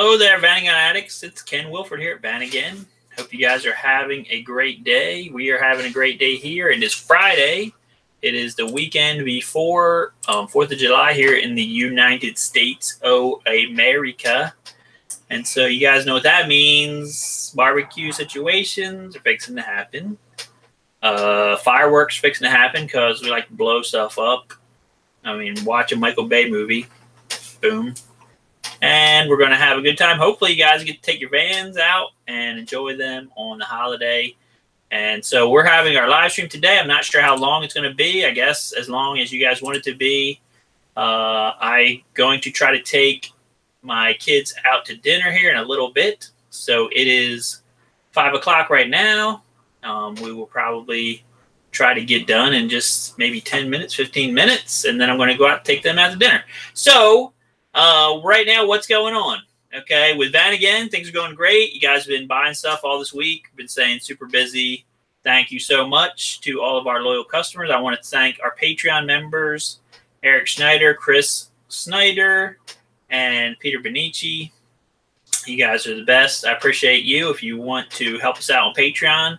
Hello there, Vanagon Addicts. It's Ken Wilford here at Vanagon. Hope you guys are having a great day. We are having a great day here. It is Friday. It is the weekend before 4th of July here in the United States of America. And so you guys know what that means. Barbecue situations are fixing to happen. Fireworks fixing to happen because we like to blow stuff up. I mean, watch a Michael Bay movie. Boom. And we're going to have a good time. Hopefully, you guys get to take your vans out and enjoy them on the holiday. And so we're having our live stream today. I'm not sure how long it's going to be. I guess as long as you guys want it to be. I'm going to try to take my kids out to dinner here in a little bit. So it is 5 o'clock right now. We will probably try to get done in just maybe 10 minutes, 15 minutes. And then I'm going to go out and take them out to dinner. So right now, what's going on? Okay, with Vanagon, things are going great. You guys have been buying stuff all this week. Been saying super busy. Thank you so much to all of our loyal customers. I want to thank our Patreon members, Eric Schneider, Chris Snyder, and Peter Benici. You guys are the best. I appreciate you. If you want to help us out on Patreon,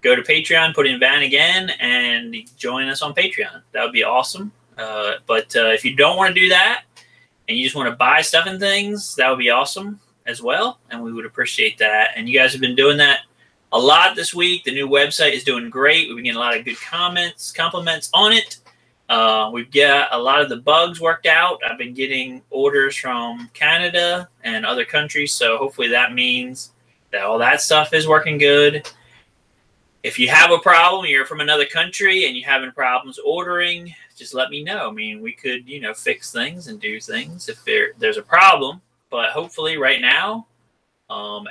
go to Patreon, put in Vanagon, and join us on Patreon. That would be awesome. But if you don't want to do that, and you just want to buy stuff and things, that would be awesome as well, and we would appreciate that. And you guys have been doing that a lot this week. The new website is doing great. We've been getting a lot of good compliments on it. We've got a lot of the bugs worked out. I've been getting orders from Canada and other countries, so hopefully that means that all that stuff is working good. If you have a problem, you're from another country, and you're having problems ordering, just let me know. I mean, we could, fix things and do things if there's a problem. But hopefully right now,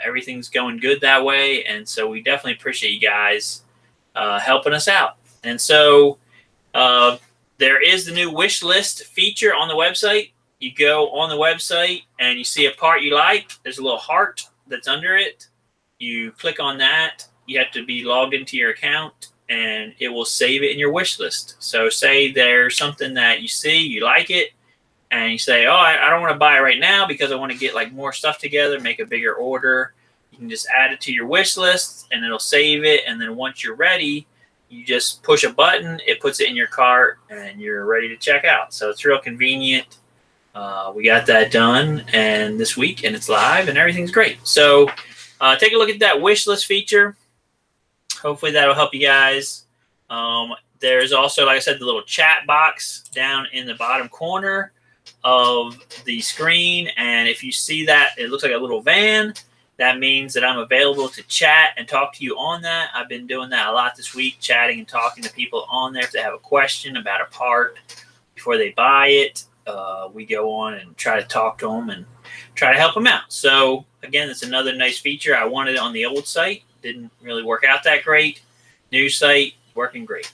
everything's going good that way. And so we definitely appreciate you guys helping us out. And so there is the new wish list feature on the website. You go on the website and you see a part you like. There's a little heart that's under it. You click on that. You have to be logged into your account, and it will save it in your wish list. So say there's something that you see, you like it, and you say, oh, I don't want to buy it right now because I want to get like more stuff together, make a bigger order. You can just add it to your wish list, and it'll save it. And then once you're ready, you just push a button, it puts it in your cart, and you're ready to check out. So it's real convenient. We got that done and this week, and it's live, and everything's great. So take a look at that wish list feature. Hopefully that'll help you guys. There's also, like I said, the little chat box down in the bottom corner of the screen. And if you see that, it looks like a little van. That means that I'm available to chat and talk to you on that. I've been doing that a lot this week, chatting and talking to people on there if they have a question about a part before they buy it. We go on and try to talk to them and try to help them out. So, again, it's another nice feature. I wanted it on the old site. Didn't really work out that great. New site, working great.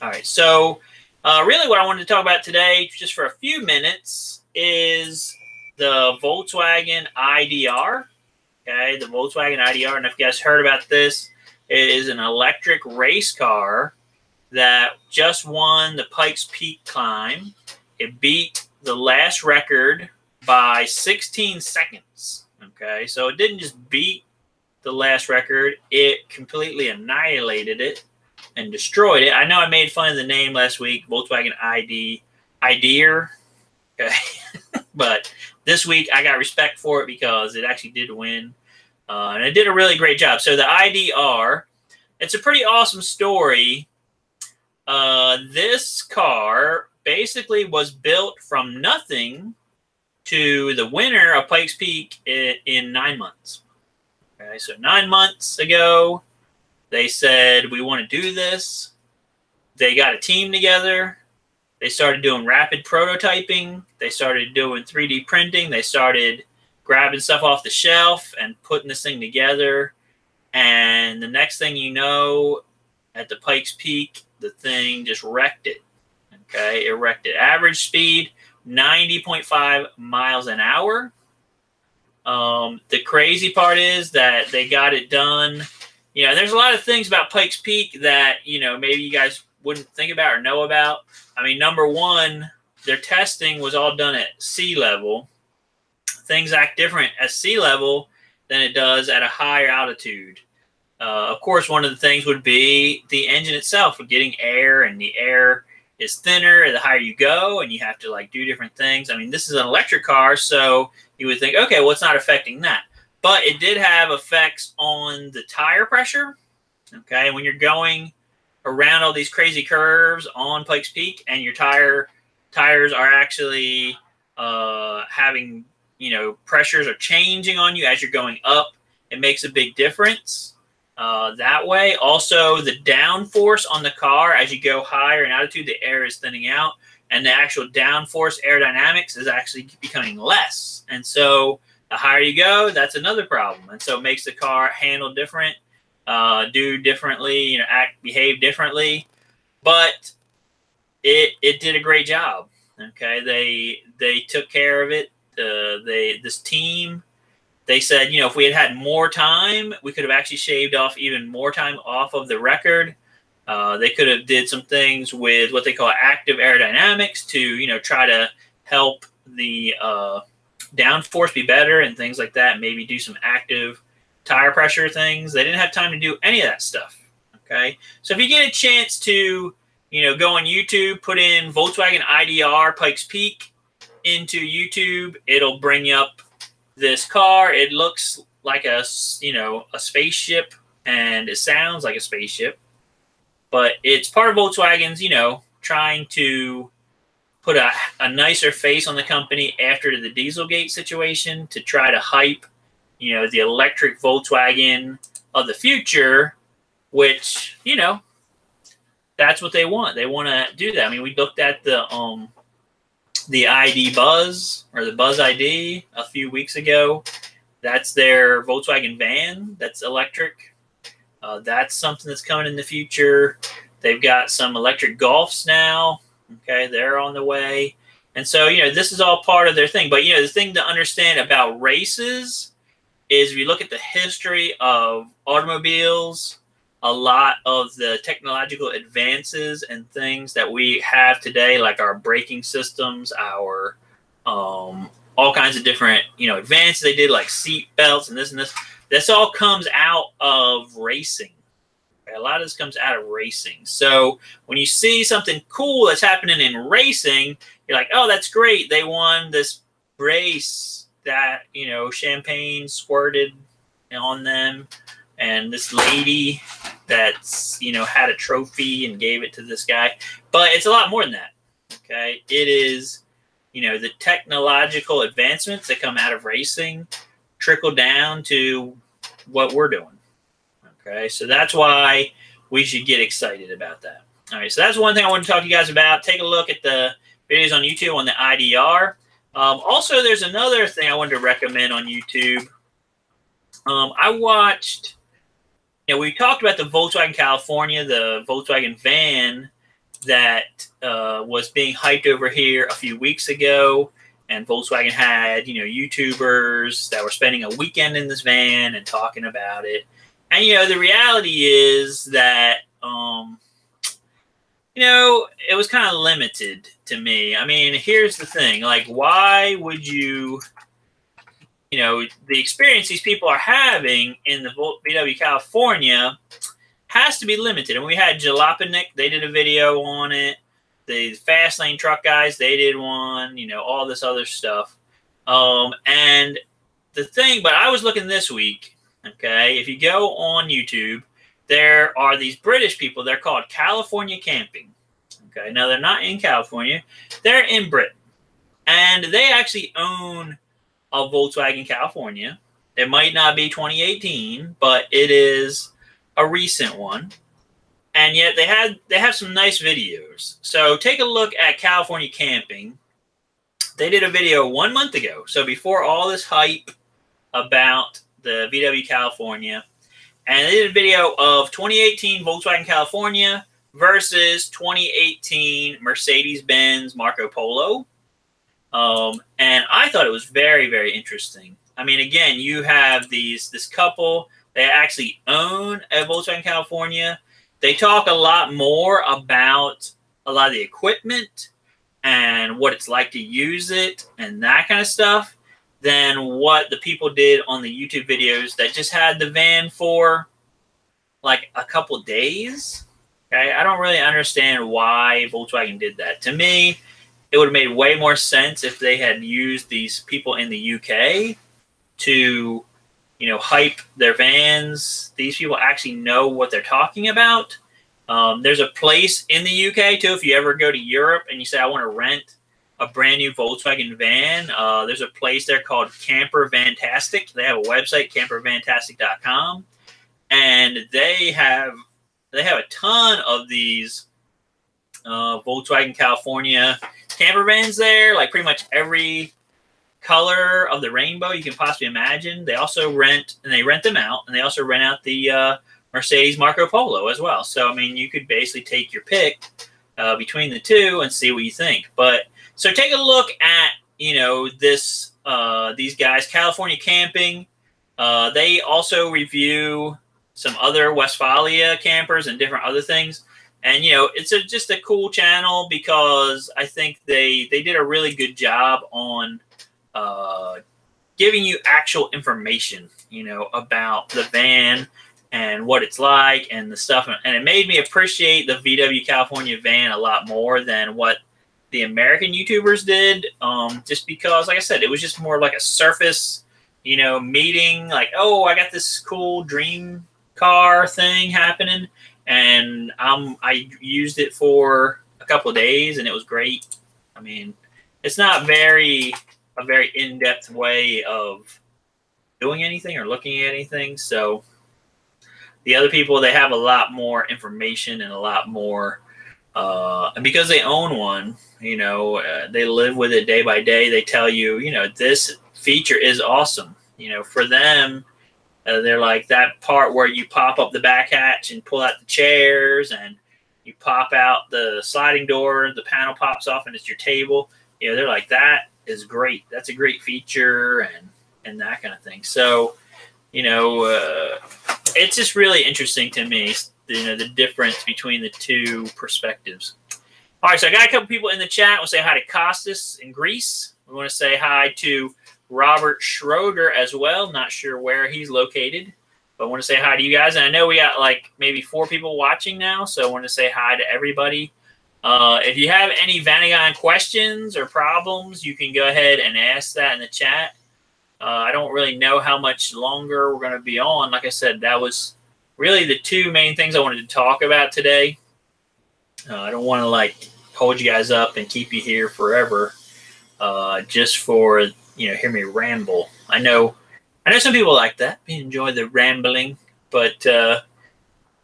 All right, so really what I wanted to talk about today, just for a few minutes, is the Volkswagen IDR. Okay, the Volkswagen IDR, and if you guys heard about this, it is an electric race car that just won the Pikes Peak climb. It beat the last record by 16 seconds. Okay, so it didn't just beat the last record, it completely annihilated it and destroyed it. I know I made fun of the name last week, Volkswagen IDR. Okay. But this week I got respect for it because it actually did win. And it did a really great job. So the IDR, it's a pretty awesome story. This car basically was built from nothing to the winner of Pikes Peak in 9 months. Okay, so 9 months ago, they said, we want to do this. They got a team together. They started doing rapid prototyping. They started doing 3D printing. They started grabbing stuff off the shelf and putting this thing together. And the next thing you know, at the Pikes Peak, the thing just wrecked it. Okay, it wrecked it. Average speed, 90.5 miles an hour. The crazy part is that they got it done. There's a lot of things about Pikes Peak that, maybe you guys wouldn't think about or know about. I mean, number one, their testing was all done at sea level. things act different at sea level than it does at a higher altitude. Of course, one of the things would be the engine itself, with getting air, and the air is thinner the higher you go, and you have to like do different things. I mean, this is an electric car, so you would think, okay, well, it's not affecting that. But it did have effects on the tire pressure. Okay, when you're going around all these crazy curves on Pikes Peak, and your tires are actually having, pressures are changing on you as you're going up, it makes a big difference that way. Also, the downforce on the car as you go higher in altitude, the air is thinning out, and the actual downforce aerodynamics is actually becoming less. And so the higher you go, that's another problem. And so it makes the car handle different, do differently, behave differently. But it did a great job. Okay, they took care of it. This team, they said, if we had more time, we could have actually shaved off even more time off of the record. They could have did some things with what they call active aerodynamics to, try to help the downforce be better and things like that. Maybe do some active tire pressure things. They didn't have time to do any of that stuff. Okay, so if you get a chance to, go on YouTube, put in Volkswagen IDR Pikes Peak into YouTube, it'll bring you up this car. It looks like a spaceship, and it sounds like a spaceship, but it's part of Volkswagen's, trying to put a nicer face on the company after the Dieselgate situation, to try to hype, the electric Volkswagen of the future, which, that's what they want. They want to do that. I mean, we looked at the ID Buzz, or the Buzz ID, a few weeks ago. That's their Volkswagen van that's electric. That's something that's coming in the future. They've got some electric Golfs now. Okay, they're on the way. And so, this is all part of their thing. But, the thing to understand about races is, if you look at the history of automobiles, a lot of the technological advances and things that we have today, like our braking systems, our all kinds of different, advances they did, like seat belts and this, this all comes out of racing. A lot of this comes out of racing. So when you see something cool that's happening in racing, you're like, oh, that's great. They won this race that, champagne squirted on them. And this lady that's, had a trophy and gave it to this guy. But it's a lot more than that. Okay. It is, the technological advancements that come out of racing trickle down to what we're doing. Okay. So that's why we should get excited about that. All right. So that's one thing I want to talk to you guys about. Take a look at the videos on YouTube on the IDR. Also, there's another thing I wanted to recommend on YouTube. I watched, we talked about the Volkswagen California, the Volkswagen van that was being hyped over here a few weeks ago. And Volkswagen had, YouTubers that were spending a weekend in this van and talking about it. And, the reality is that, it was kind of limited to me. I mean, here's the thing. Like, why would you, the experience these people are having in the VW California has to be limited. And we had Jalopnik, they did a video on it. The Fast Lane Truck guys, they did one, all this other stuff. And the thing, but I was looking this week, okay, if you go on YouTube, there are these British people, they're called California Camping. Okay, now they're not in California, they're in Britain. And they actually own a Volkswagen California. It might not be 2018, but it is a recent one. And yet they have some nice videos. So take a look at California Camping. They did a video 1 month ago. So before all this hype about the VW California. And they did a video of 2018 Volkswagen California versus 2018 Mercedes-Benz Marco Polo. And I thought it was very, very interesting. I mean, again, you have this couple. They actually own a Volkswagen California. They talk a lot more about a lot of the equipment and what it's like to use it and that kind of stuff. than what the people did on the YouTube videos that just had the van for like a couple days. Okay, I don't really understand why Volkswagen did that. To me, it would have made way more sense if they had used these people in the UK to, you know, hype their vans. These people actually know what they're talking about. There's a place in the UK too. If you ever go to Europe and you say, I want to rent a brand new Volkswagen van, there's a place there called Camper Vantastic. They have a website, campervantastic.com, and they have a ton of these Volkswagen California camper vans there, like pretty much every color of the rainbow you can possibly imagine. They also rent them out, and they also rent out the Mercedes Marco Polo as well. So, I mean, you could basically take your pick between the two and see what you think. But so take a look at, you know, this these guys, California Camping. They also review some other Westfalia campers and different other things. And, you know, it's just a cool channel because I think they did a really good job on giving you actual information, you know, about the van and what it's like and the stuff. And it made me appreciate the VW California van a lot more than what the American YouTubers did. Just because, like I said, it was just more like a surface, you know, meeting. Like, oh, I got this cool dream car thing happening, and I used it for a couple of days, and it was great. I mean, it's not a very in-depth way of doing anything or looking at anything. So the other people, they have a lot more information and a lot more, and because they own one, you know, they live with it day by day. They tell you, you know, this feature is awesome. You know, for them, they're like that part where you pop up the back hatch and pull out the chairs, and you pop out the sliding door, the panel pops off, and it's your table. You know, they're like, that is great. That's a great feature, and that kind of thing. So, you know, it's just really interesting to me, you know, the difference between the two perspectives. All right, so I got a couple people in the chat. We'll say hi to Costas in Greece. We want to say hi to Robert Schroeder as well. Not sure where he's located, but I want to say hi to you guys. And I know we got like maybe 4 people watching now, so I want to say hi to everybody. If you have any Vanagon questions or problems, you can go ahead and ask that in the chat. I don't really know how much longer we're going to be on. Like I said, that was really the 2 main things I wanted to talk about today. I don't want to like hold you guys up and keep you here forever just for, you know, hear me ramble. I know some people like that. They enjoy the rambling, but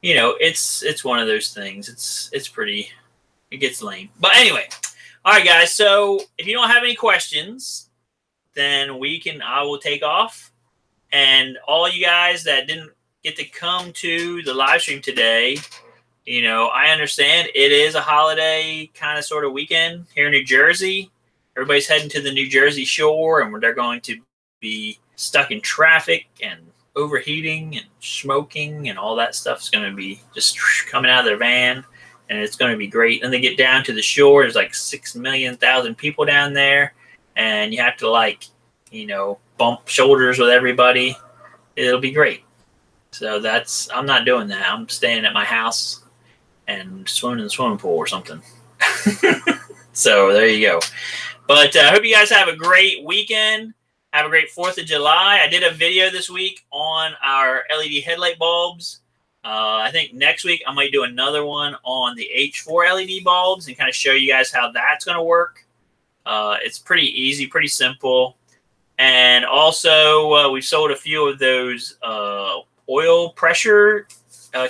you know, it's one of those things. It's pretty. It gets lame. But anyway, all right, guys. So if you don't have any questions, then I will take off. And all you guys that didn't get to come to the live stream today, you know, I understand it is a holiday kind of sort of weekend here in New Jersey. Everybody's heading to the New Jersey shore, and they're going to be stuck in traffic and overheating and smoking, and all that stuff is going to be just coming out of their van, and it's going to be great. And they get down to the shore. There's like 6 million people down there, and you have to, like, you know, bump shoulders with everybody. It'll be great. So I'm not doing that. I'm staying at my house and swimming in the swimming pool or something. So there you go. But I hope you guys have a great weekend. Have a great 4th of July. I did a video this week on our LED headlight bulbs. I think next week I might do another one on the H4 LED bulbs and kind of show you guys how that's going to work. It's pretty easy, pretty simple. And also, we've sold a few of those oil pressure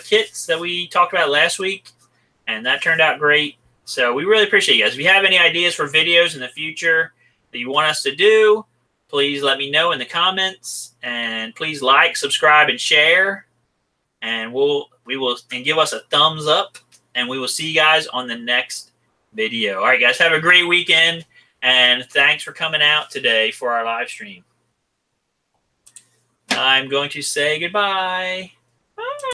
kits that we talked about last week, and that turned out great. So we really appreciate you guys. If you have any ideas for videos in the future that you want us to do, please let me know in the comments, and please like, subscribe, and share. And and give us a thumbs up, and we will see you guys on the next video. All right, guys, have a great weekend, and thanks for coming out today for our live stream. I'm going to say goodbye. Bye.